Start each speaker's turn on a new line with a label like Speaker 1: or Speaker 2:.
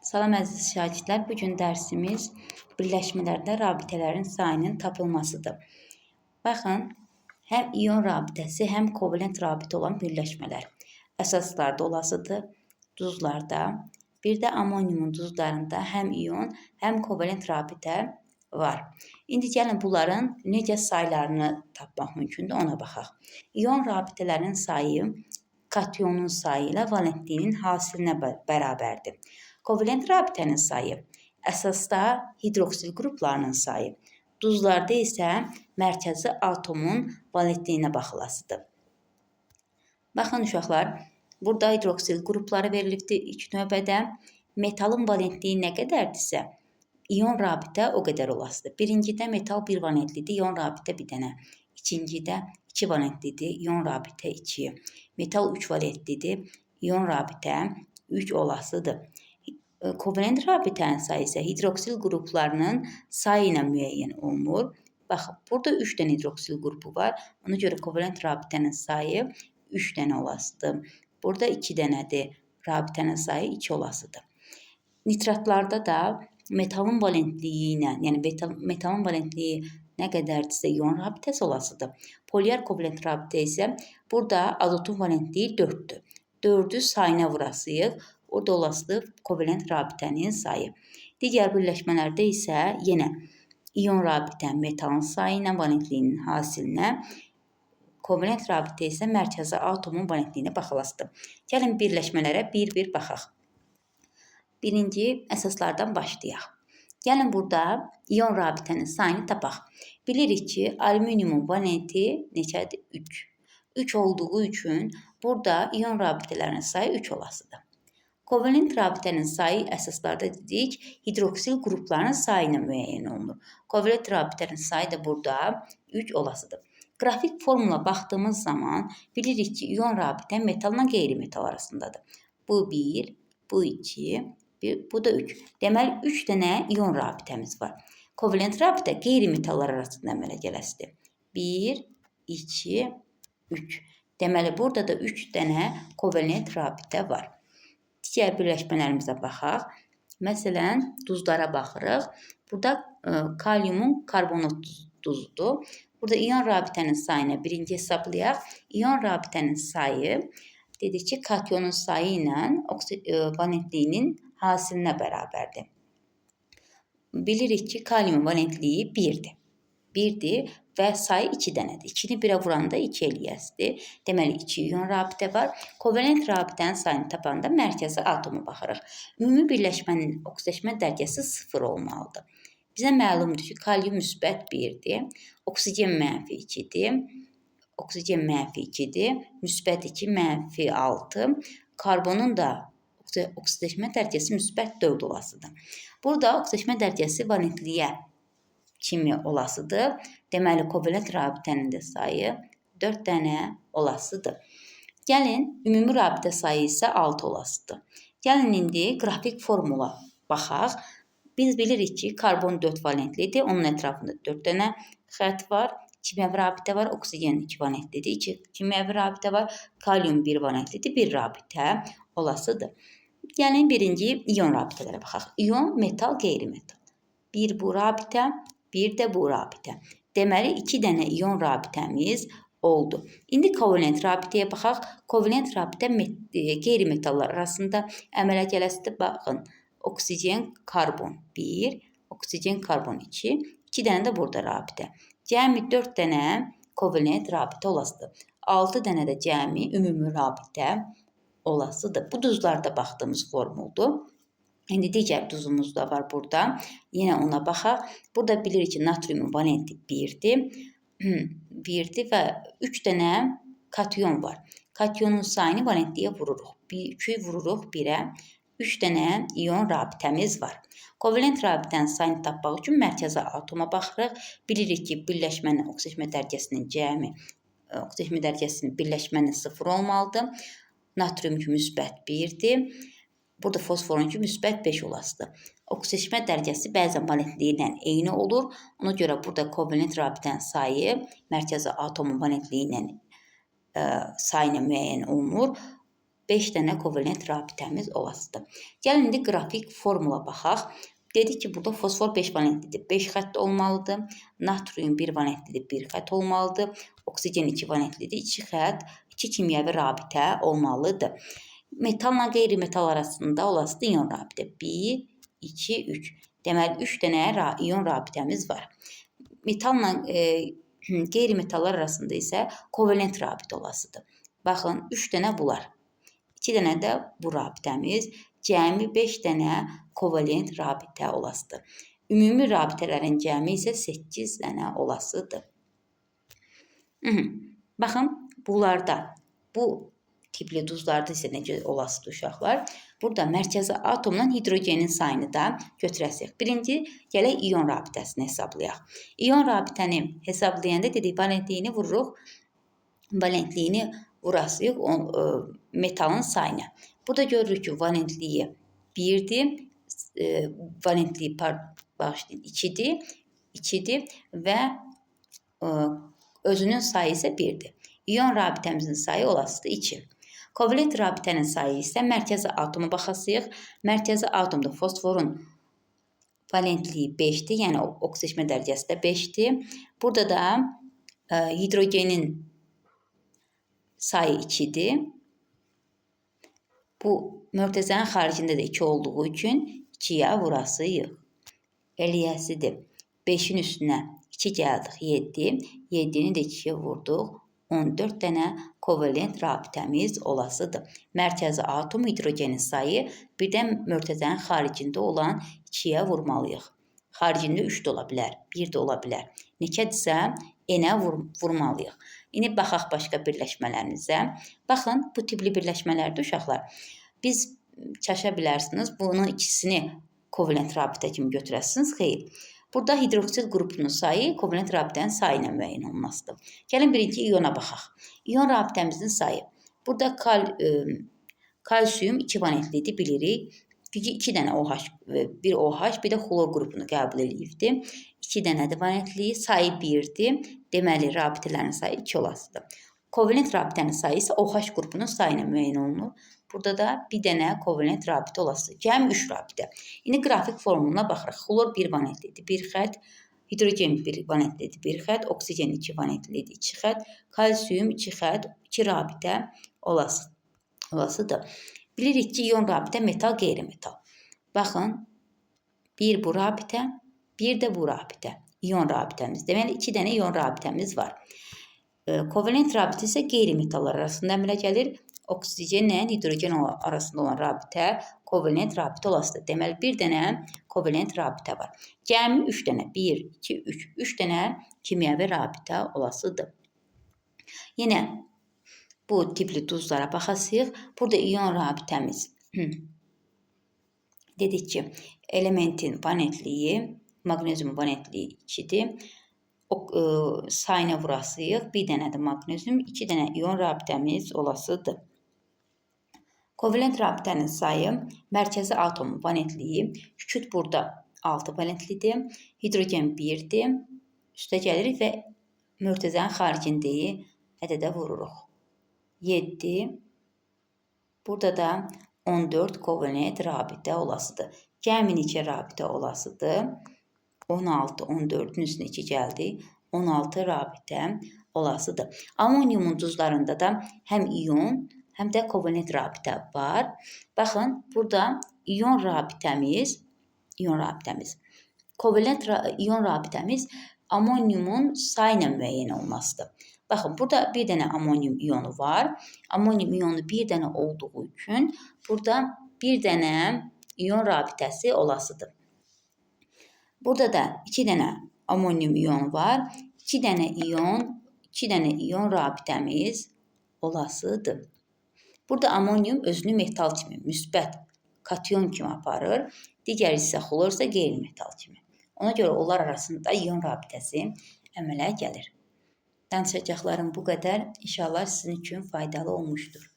Speaker 1: Salam əziz şagirdlər, bugün dərsimiz birləşmələrdə rabitələrin sayının tapılmasıdır. Baxın, həm ion rabitəsi, həm kovalent rabitə olan birləşmələr əsaslarda olasıdır, duzlarda. Bir də amoniumun duzlarında həm ion, həm kovalent rabitə var. İndi gəlin bunların necə saylarını tapmaq mümkündür, ona baxaq. İon rabitələrin sayı kationun sayı ilə valentliyinin hasilinə bərabərdir. Kovalent rabitənin sayı əsasda hidroksil qruplarının sayı, duzlarda isə mərkəzi atomun valentliyinə baxılasıdır. Baxın uşaqlar, burada hidroksil qrupları verilibdir ilk növbədə. Metalın valentliyi nə qədərdirsə, ion rabitə o qədər olasıdır. Birincidə metal 1 valentlidir, ion rabitə 1 dənə. İkincidə 2 valentlidir, ion rabitə 2. Metal 3 valentlidir, ion rabitə 3 olasıdır. Kovalent rabitənin sayı isə hidroksil qruplarının sayı ilə müəyyən olunur. Baxın, burada 3 dənə hidroksil qrupu var. Ona görə kovalent rabitənin sayı 3 dənə olasıdır. Burada 2 dənədir, rabitənin sayı 2 olasıdır. Nitratlarda da metalın valentliyi ilə, yəni metalın valentliyi nə qədərdirsə ion rabitəsi olasıdır. Polyar kovalent rabitə isə burada azotun valentliyi 4-dür. 4-ü sayına vurasıyıq. Orada olasıdır kovalent rabitənin sayı. Digər birləşmələrdə isə yenə ion rabitə metalın sayı ilə valentliyinin hasilinə, kovalent rabitə isə mərkəzi atomun valentliyinə baxılasıdır. Gəlin birləşmələrə bir-bir baxaq. Birinci əsaslardan başlayaq. Gəlin burada ion rabitənin sayını tapaq. Bilirik ki, alüminiumun valenti neçədir? 3. 3 olduğu üçün burada ion rabitələrinin sayı 3 olasıdır. Kovalent rabitənin sayı əsaslarda dedik, hidroksil qruplarının sayı ilə müəyyən olunur. Kovalent rabitənin sayı da burada 3 olasıdır. Qrafik formula baxdığımız zaman bilirik ki, ion rabitə metalla qeyri-metal arasındadır. Bu 1, bu 2, bu da 3. Deməli, 3 dənə ion rabitəmiz var. Kovalent rabitə qeyri-metallar arasında əmələ gələsidir. 1, 2, 3. Deməli, burada da 3 dənə kovalent rabitə var. Digər birləşmələrimizə baxaq. Məsələn, duzlara baxırıq. Burada kaliumun karbonat duzudur. Burada ion rabitənin sayını birinci hesablayaq. İon rabitənin sayı dedik ki, kationun sayı ilə valentliyinin hasilinə bərabərdir. Bilirik ki, kaliumun valentliyi 1-dir. 1-dir və sayı 2 dənədir. 2-ni 1-ə vuranda 2 eləyəsidir. Deməli, 2 ion rabitə var. Kovalent rabitənin sayını tapanda mərkəzi atoma baxırıq. Ümumi birləşmənin oksigenləşmə dərəcəsi 0 olmalıdır. Bizə məlumdur ki, kalium müsbət 1-dir, oksigen mənfi 2-dir, oksigen mənfi 2-dir, müsbət 2, mənfi 6, karbonun da oksigenləşmə dərəcəsi müsbət 4 olasıdır. Burada oksigenləşmə dərəcəsi valentliyə kimi olasıdır. Deməli, kovalent rabitənin də sayı 4 dənə olasıdır. Gəlin, ümumi rabitə sayı isə 6 olasıdır. Gəlin, indi qrafik formula baxaq. Biz bilirik ki, karbon 4 valentlidir. Onun ətrafında 4 dənə xətt var. Kimyəvi rabitə var. Oksigen 2 valentlidir. 2 kimyəvi rabitə var. Kalium 1 valentlidir. 1 rabitə olasıdır. Gəlin, birinci ion rabitələrə baxaq. İon, metal, qeyri-metal. Bir bu rabitə, bir də bu rabitə. Deməli, 2 dənə ion rabitəmiz oldu. İndi kovalent rabitəyə baxaq. Kovalent rabitə qeyri-metallar arasında əmələ gələsidir. Baxın, oksigen, karbon 1, oksigen, karbon 2, 2 dənə də burada rabitə. Cəmi 4 dənə kovalent rabitə olasıdır. 6 dənə də cəmi ümumi rabitə olasıdır. Bu duzlarda baxdığımız formuldur. İndi digər duzumuz da var burada. Yenə ona baxaq. Burada bilirik ki, natriumun valenti 1-dir. 1-dir və 3 dənə kation var. Kationun sayını valentliyə vururuq. 2-ü vururuq 1-ə. 3 dənə ion rabitəmiz var. Kovalent rabitənin sayını tapmaq üçün mərkəzi atoma baxırıq. Bilirik ki, birləşmənin oksigenləşmə dərəcəsinin cəmi, oksigenləşmə dərəcəsinin birləşmənin 0 olmalıdır. Natrium ki, müsbət 1-dir. Burada fosforun ki, müsbət 5 olasıdır. Oksigenləşmə dərəcəsi bəzən valentliyi ilə eyni olur. Ona görə burada kovalent rabitənin sayı mərkəzi atomun valentliyi ilə sayı ilə müəyyən olunur. 5 dənə kovalent rabitəmiz olasıdır. Gəlin indi qrafik formula baxaq. Dedik ki, burada fosfor 5 valentlidir, 5 xətt olmalıdır. Natrium 1 valentlidir, 1 xətt olmalıdır. Oksigen 2 valentlidir, 2 xətt, 2 kimyəvi rabitə olmalıdır. Metalla qeyri-metal arasında olasıdır iyon rabitə. 1, 2, 3. Deməli, 3 dənə iyon rabitəmiz var. Metalla qeyri-metallar arasında isə kovalent rabitə olasıdır. Baxın, 3 dənə bunlar. 2 dənə də bu rabitəmiz. Cəmi 5 dənə kovalent rabitə olasıdır. Ümumi rabitələrin cəmi isə 8 dənə olasıdır. Baxın, bunlarda, bu tipli duzlarda isə necə olasıdır uşaqlar? Burada mərkəzi atomdan hidrogenin sayını da götürəsiq. Birinci, gələk iyon rabitəsini hesablayaq. İyon rabitəni hesablayanda dedik, valentliyini vururuq. Valentliyini vurasıyıq metalın sayına. Burada görürük ki, valentliyi 1'dir, valentliyi 2'dir və özünün sayı isə 1'dir. İyon rabitəmizin sayı olasıdır 2. Kovalent rabitənin sayı isə mərkəzi atoma baxasıyıq. Mərkəzi atomda fosforun valentliyi 5'dir, yəni oksijeşmə dərəcəsi də 5'dir. Burada da hidrogenin sayı 2'dir. Bu mörtəzənin xaricində də 2 olduğu üçün 2'yə vurasıyıq. Eləyəsidir. 5'in üstünə 2 gəldik, 7. 7'ni də 2'yə vurduq. 14 dənə kovalent rabitəmiz olasıdır. Mərkəzi atom hidrogenin sayı birdən mörtəzənin xaricində olan 2'yə vurmalıyıq. Xaricində 3 də ola bilər, 1 də ola bilər. Neçədirsə N-ə vurmalıyıq. İndi baxaq başqa birləşmələrimizə. Baxın, bu tipli birləşmələrdə uşaqlar, biz çaşa bilərsiniz, bunun ikisini kovalent rabitə kimi götürəsiniz. Xeyr. Burada hidroksid qrupunun sayı kovalent rabitənin sayı ilə müəyyən olunmasıdır. Gəlin birinci iyona baxaq. İyon rabitəmizin sayı. Burada kalsium 2 valentlidir, bilirik. 2 dənə OH, bir OH, bir də xlor qrupunu qəbul edibdir. 2 dənədir valentliyi, sayı 1'dir. Deməli, rabitələrin sayı 2 olasıdır. Kovalent rabitənin sayı isə OH qrupunun sayı ilə müəyyən olunur. Burada da bir dənə kovalent rabitə olasıdır. Cəmi 3 rabitə. İndi qrafik formuluna baxırıq. Xlor 1 valentlidir, 1 xətt. Hidrogen 1 valentlidir, 1 xətt. Oksigen 2 valentlidir, 2 xətt. Kalsium 2 xətt, 2 rabitə olasıdır. Bilirik ki, iyon rabitə metal, qeyri-metal. Baxın, bir bu rabitə, bir də bu rabitə. İyon rabitəmiz. Deməli, 2 dənə iyon rabitəmiz var. Kovalent rabitə isə qeyri-metallar arasında əmələ gəlir. Oksigenlə hidrogen arasında olan rabitə kovalent rabitə olasıdır. Deməli, bir dənə kovalent rabitə var. Cəmi 3 dənə, 1, 2, 3. 3 dənə kimyəvi rabitə olasıdır. Yenə bu tipli duzlara baxasıyıq. Burada iyon rabitəmiz. Dedik ki, elementin valentliyi, magnezium valentliyi 2'dir. Sayına vurasıyıq. Bir dənə də magnezium, 2 dənə iyon rabitəmiz olasıdır. Kovalent rabitənin sayı, mərkəzi atomun valentliyi, kükürt burada 6 valentlidir. Hidrogen 1'dir. Üstə gəlirik və mörtəzənin xaricindəyi ədədə vururuq. 7. Burada da 14 kovalent rabitə olasıdır. Cəmi neçə rabitə olasıdır? 16, 14'ün üstünə 2 gəldi. 16 rabitə olasıdır. Amoniumun duzlarında da həm iyon, həm də kovalent rabitə var. Baxın, burada iyon rabitəmiz, kovalent iyon rabitəmiz amoniumun sayı ilə müəyyən olmasıdır. Baxın, burada bir dənə amonium iyonu var. Amonium iyonu bir dənə olduğu üçün burada bir dənə iyon rabitəsi olasıdır. Burada da 2 dənə amonium iyonu var. 2 dənə iyon rabitəmiz olasıdır. Burada amonium özünü metal kimi, müsbət kation kimi aparır. Digər isə xlor isə qeyri-metal kimi. Ona görə onlar arasında iyon rabitəsi əmələ gəlir. Danışacaqlarım bu qədər. İnşallah sizin üçün faydalı olmuşdur.